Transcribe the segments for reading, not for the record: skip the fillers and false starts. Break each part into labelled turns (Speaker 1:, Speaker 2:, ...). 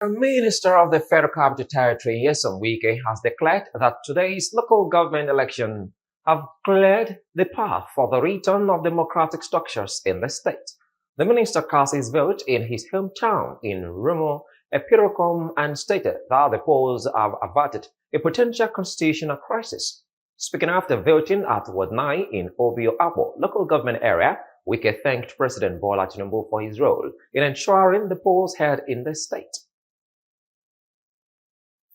Speaker 1: The Minister of the Federal Capital Territory, Wike, has declared that today's local government election have cleared the path for the return of democratic structures in the state. The minister cast his vote in his hometown in Rumo, Epirocom, and stated that the polls have averted a potential constitutional crisis. Speaking after voting at Ward 9 in Obio Abo local government area, Wike thanked President Bola Tinubu for his role in ensuring the polls held in the state.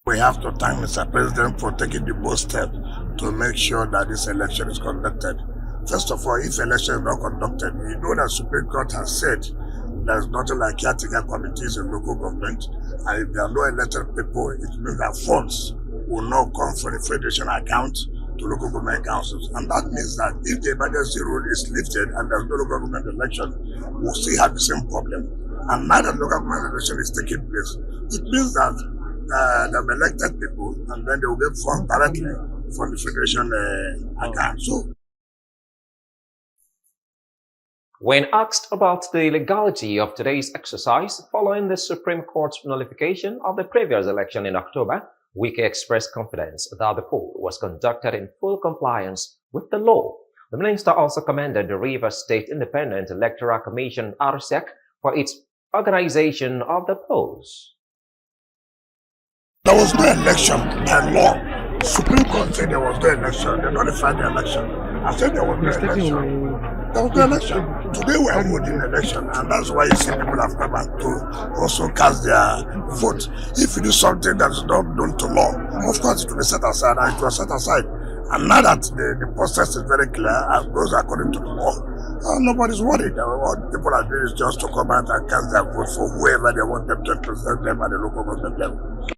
Speaker 2: We have to thank Mr. President for taking the bold step to make sure that this election is conducted. First of all, if election is not conducted, you know that Supreme Court has said there's nothing like caretaker committees in local government, and if there are no elected people, it means that funds will not come from the federation account to local government councils. And that means that if the emergency rule is lifted and there's no local government election, we'll still have the same problem. And now that local government election is taking place, it means that they've elected people and then they will get funds directly from the federation account. So,
Speaker 1: when asked about the legality of today's exercise following the Supreme Court's nullification of the previous election in October, Wike expressed confidence that the poll was conducted in full compliance with the law. The minister also commended the Rivers State Independent Electoral Commission (RSEC) for its organization of the polls.
Speaker 2: There was no election by law. Supreme Court said there was no election. They nullified the election. I said there was no election. There was no election. Today we are holding election, and that's why you see people have come out to also cast their vote. If you do something that is not done to law, of course it will be set aside, and it was set aside. And now that the process is very clear and goes according to the law, nobody's worried. What people are doing is just to come out and cast their vote for whoever they want them to represent them at the local government level.